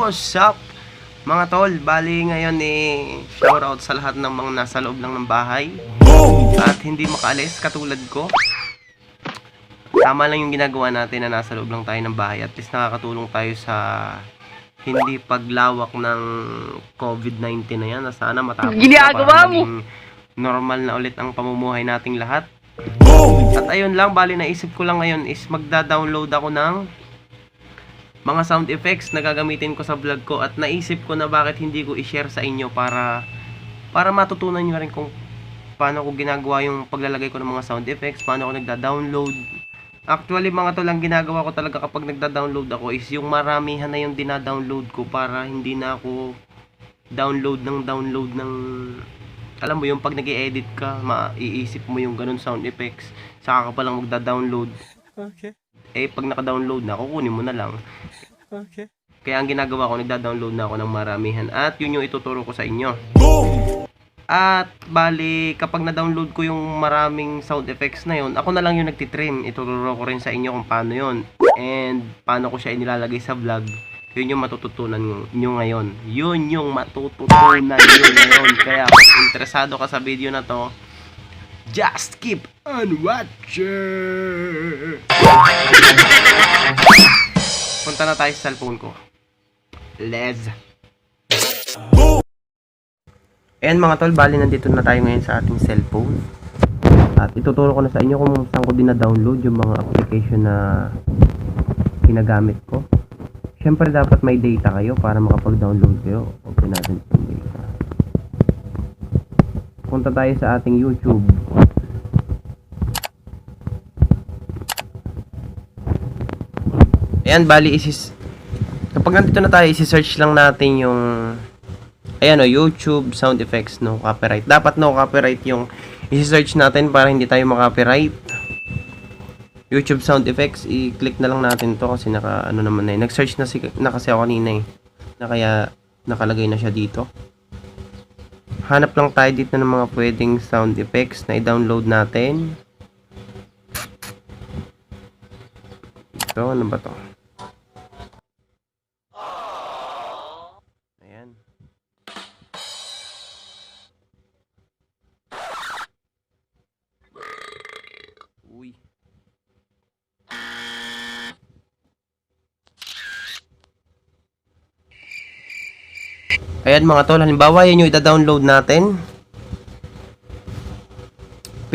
What's up mga tol? Bali ngayon shoutout sa lahat ng mga nasa loob lang ng bahay at hindi makaalis katulad ko. Tama lang yung ginagawa natin na nasa loob lang tayo ng bahay. At least nakakatulong tayo sa hindi paglawak ng COVID-19 na yan. Na sana matapos na para maging normal na ulit ang pamumuhay nating lahat. At ayun lang, bali naisip ko lang ngayon is magda-download ako ng mga sound effects na gagamitin ko sa vlog ko. At naisip ko na bakit hindi ko i-share sa inyo para matutunan nyo rin kung paano ko ginagawa yung paglalagay ko ng mga sound effects, paano ko nagda-download. Actually mga tol, ang ginagawa ko talaga kapag nagda-download ako is yung maramihan na yung dina-download ko para hindi na ako download ng alam mo yung pag nag-i-edit ka, maiisip mo yung ganun sound effects, saka ka palang magda-download. Okay. Pag naka-download na, kukunin mo na lang. Okay. Kaya ang ginagawa ko, nagda-download na ako ng maramihan. At yun yung ituturo ko sa inyo. At bali, kapag na-download ko yung maraming sound effects na yun, ako na lang yung nagtitrim. Ituturo ko rin sa inyo kung paano yun. And paano ko siya inilalagay sa vlog. Yun yung matututunan nyo ngayon. Yun yung matututunan nyo ngayon. Kaya kung interesado ka sa video na to, just keep on watching. Punta na tayo sa cellphone ko. Let's Ayan mga tol, bali nandito na tayo ngayon sa ating cellphone. At ituturo ko na sa inyo kung saan ko din na-download yung mga application na ginagamit ko. Siyempre dapat may data kayo para makapag-download kayo. Open natin yung data. Punta tayo sa ating YouTube. Ayan, bali kapag nandito na tayo, isi-search lang natin yung ayan o, YouTube sound effects, no copyright. Dapat no copyright yung isi-search natin para hindi tayo makopyright. YouTube sound effects, i-click na lang natin to kasi naka ano naman na nag-search na kasi ako kanina na kaya nakalagay na siya dito. Hanap lang tayo dito ng mga pwedeng sound effects na i-download natin. Ito, ano ba to? Ayan. Uy. Ayan mga tol, halimbawa yan yung ida-download natin.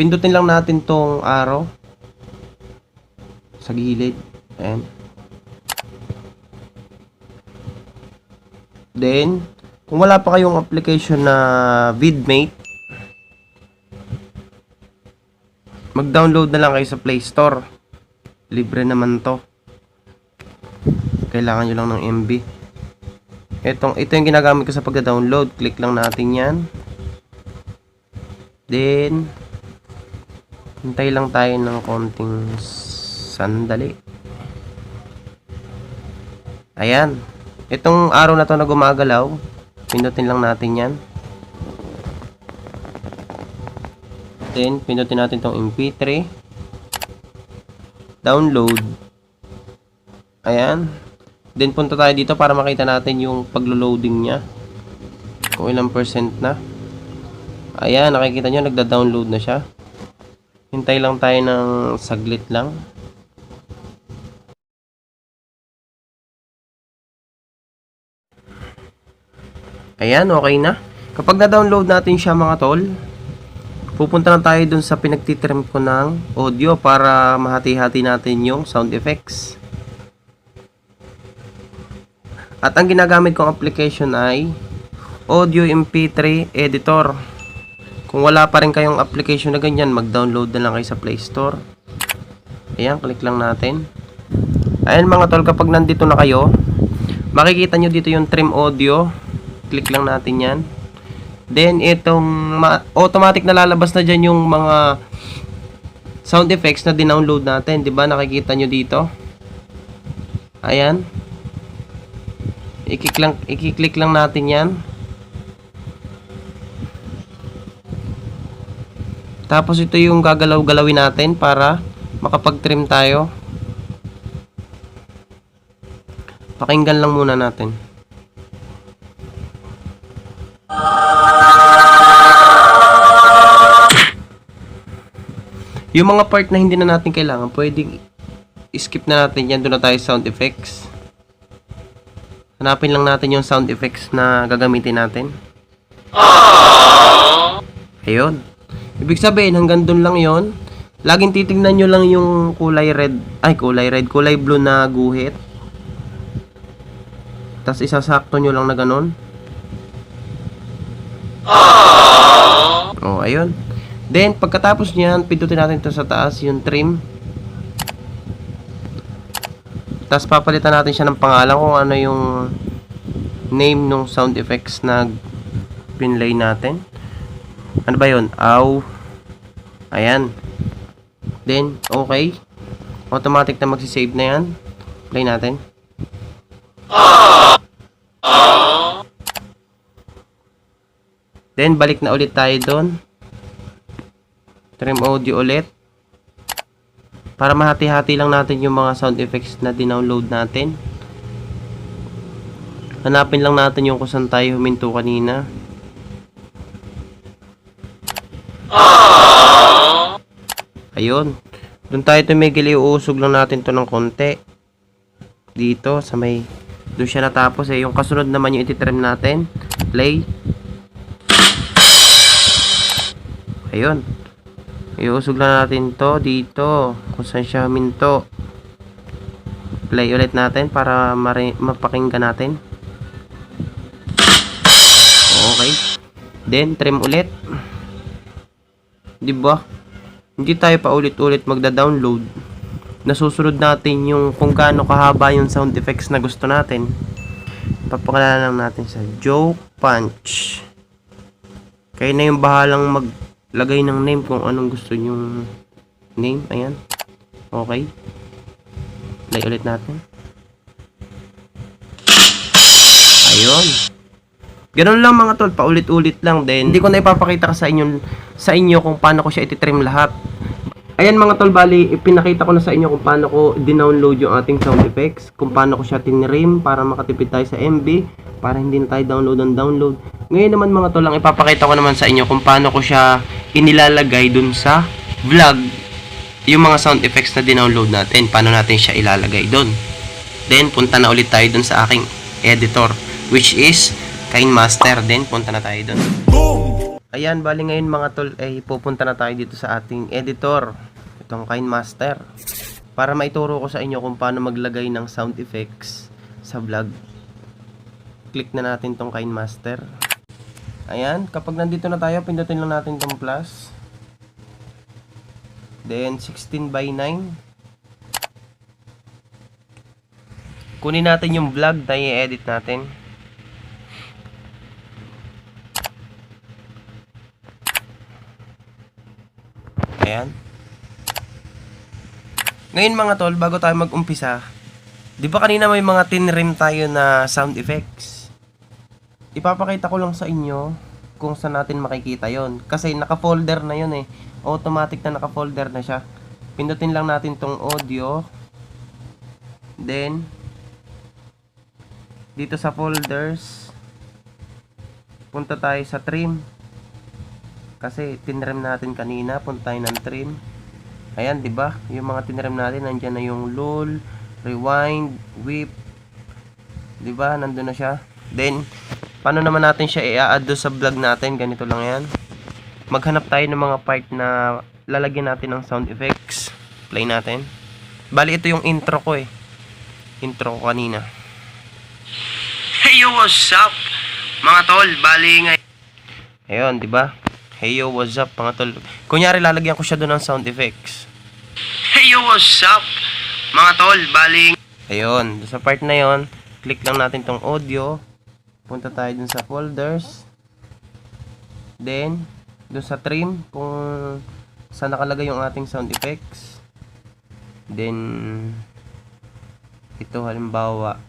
Pindutin lang natin tong arrow sa gilid. Ayan. Then, kung wala pa kayong application na Vidmate, mag-download na lang kayo sa Play Store. Libre naman to. Kailangan nyo lang ng MB. Ito yung ginagamit ko sa pagda-download. Click lang natin yan. Then, hintay lang tayo ng konting sandali. Ayan. Itong arrow na to na gumagalaw, pindutin lang natin yan. Then, pindutin natin tong MP3. Download. Ayan. Then, punta tayo dito para makita natin yung paglo-loading niya. Kung ilang percent na. Ayan, nakikita nyo, nagda-download na siya. Hintay lang tayo ng saglit lang. Ayan, okay na. Kapag na-download natin siya mga tol, pupunta na tayo dun sa pinagtitrim ko ng audio para mahati-hati natin yung sound effects. At ang ginagamit kong application ay Audio MP3 Editor. Kung wala pa rin kayong application na ganyan, mag-download na lang kayo sa Play Store. Ayan, click lang natin. Ayan mga tol, kapag nandito na kayo, makikita nyo dito yung trim audio. Click lang natin yan. Then, itong automatic na lalabas na dyan yung mga sound effects na dinownload natin. Diba? Nakikita nyo dito. Ayan. I-click lang natin yan. Tapos ito yung gagalaw-galawin natin para makapag-trim tayo. Pakinggan lang muna natin. Yung mga part na hindi na natin kailangan, pwedeng skip na natin yan. Doon na tayo sa sound effects. Hanapin lang natin yung sound effects na gagamitin natin. Ayun. Ibig sabihin, hanggang doon lang yon. Laging titignan nyo lang yung kulay red. Ay, kulay red. Kulay blue na guhit. Tapos isasakto nyo lang na ganun. Oh, ayun. Then, pagkatapos niyan, pindutin natin ito sa taas, yung trim. Tapos papalitan natin siya ng pangalan kung ano yung name ng sound effects na pinlay natin. Ano ba yun? Ow. Ayan. Then, okay. Automatic na magsisave na yan. Play natin. Then, balik na ulit tayo doon. Trim audio ulit. Para mahati-hati lang natin yung mga sound effects na dinownload natin. Hanapin lang natin yung kung saan tayo huminto kanina. Ayun. Doon tayo tumigil, iuusog lang natin to ng konti. Dito sa may... Doon siya natapos eh. Yung kasunod naman yung ititrim natin. Play. Ayun. Iusog lang natin to dito kung saan siya huminto. Play ulit natin para mapakinggan natin. Okay. Then trim ulit. Diba? Hindi tayo pa ulit-ulit magda-download. Nasusunod natin yung kung gaano kahaba yung sound effects na gusto natin. Papakilala lang natin sa Joke Punch. Kayo na yung bahalang maglagay ng name kung anong gusto nyong name. Ayan. Okay. Play ulit natin. Ayun. Ganun lang mga tol, paulit-ulit lang din. Hindi ko na ipapakita sa inyo kung paano ko siya ititrim lahat. Ayan mga tol, bali ipinakita ko na sa inyo kung paano ko dinownload yung ating sound effects, kung paano ko siya tinrim para makatipid tayo sa MB, para hindi na tayo download. Ngayon naman mga tol, lang ipapakita ko naman sa inyo kung paano ko siya inilalagay dun sa vlog, yung mga sound effects na dinownload natin, paano natin siya ilalagay dun. Then punta na ulit tayo dun sa aking editor, which is KineMaster. Then punta na tayo dun. Ayan, bali ngayon mga tol, ay pupunta na tayo dito sa ating editor, itong KineMaster, para maituro ko sa inyo kung paano maglagay ng sound effects sa vlog. Click na natin tong KineMaster. Ayan, kapag nandito na tayo, pindutin lang natin tong plus. Then 16:9. Kunin natin yung vlog na i-edit natin. Ayan. Ngayon mga tol, bago tayo mag-umpisa, di ba kanina may mga tinrim tayo na sound effects? Ipapakita ko lang sa inyo kung saan natin makikita yon. Kasi naka-folder na yon eh. Automatic na naka-folder na siya. Pindutin lang natin tong audio. Then, dito sa folders, punta tayo sa trim. Kasi tinrim natin kanina, punta tayo ng trim. Ayan, 'di ba? Yung mga tinrim natin, nandiyan na yung lull, rewind, whip. 'Di ba? Nandoon na siya. Then, paano naman natin siya i-add sa vlog natin? Ganito lang 'yan. Maghanap tayo ng mga part na lalagyan natin ng sound effects. Play natin. Bali ito yung intro ko eh. Intro ko kanina. Hey yo, what's up? Mga tol, bali ngayon. Ayun, 'di ba? Hey yo, what's up mga tol? Kunyari lalagyan ko siya doon ng sound effects. Hey yo, what's up mga tol? Bali. Ayun, sa part na yon, click lang natin tong audio. Punta tayo dun sa folders. Then, dun sa trim, kung saan nakalagay yung ating sound effects. Then, ito halimbawa,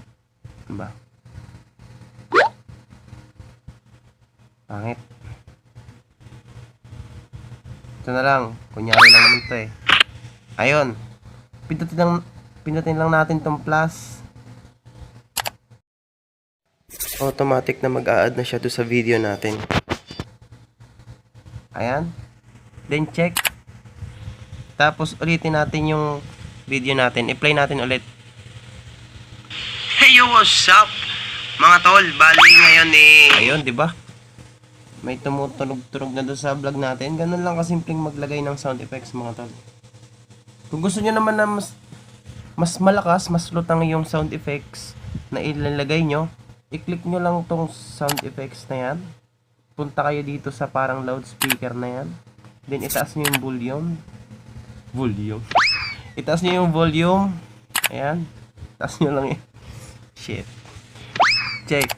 ba? Pangit. Ito na lang, kunyari lang naman ito eh. Ayun. Pindutin lang natin tong plus. Automatic na mag-a-add na siya doon sa video natin. Ayan. Then check. Tapos ulitin natin yung video natin. I-play natin ulit. Hey yo, what's up? Mga tol, bali ngayon ayun, di ba? May tumutunog-tunog na doon sa vlog natin. Ganun lang kasimpleng maglagay ng sound effects, mga tol. Kung gusto niyo naman na mas malakas, mas lutang yung sound effects na ilalagay nyo, i-click nyo lang tong sound effects na yan. Punta kayo dito sa parang loudspeaker na yan. Then itaas nyo yung volume. Itaas nyo yung volume. Ayan. Itaas nyo lang yun. Shit. Check.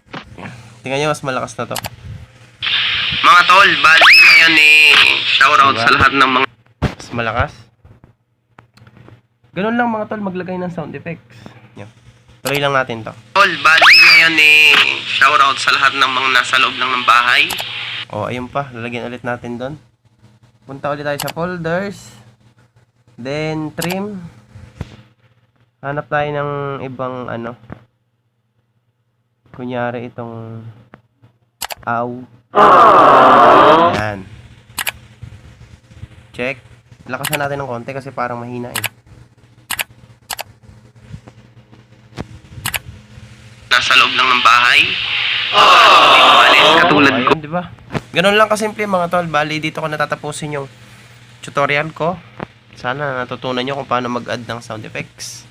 Tingnan nyo, mas malakas na to. Mga tol, bali ngayon shoutout Diba? sa lahat ng mga mas malakas. Ganun lang mga tol, maglagay ng sound effects. Yan. Tuloy lang natin to. Tol, bali ngayon shoutout sa lahat ng mga nasa loob lang ng bahay. O, ayun pa, lalagyan ulit natin doon. Punta ulit tayo sa folders. Then, trim. Hanap tayo ng ibang ano. Kunyari itong Ayan. Check. Lakasan natin ng konti kasi parang mahina eh. Nasa loob lang ng bahay. Katulad ko. Di ba? Ganun lang kasimple mga tol. Bali dito ko natatapusin yung tutorial ko. Sana natutunan nyo kung paano mag-add ng sound effects.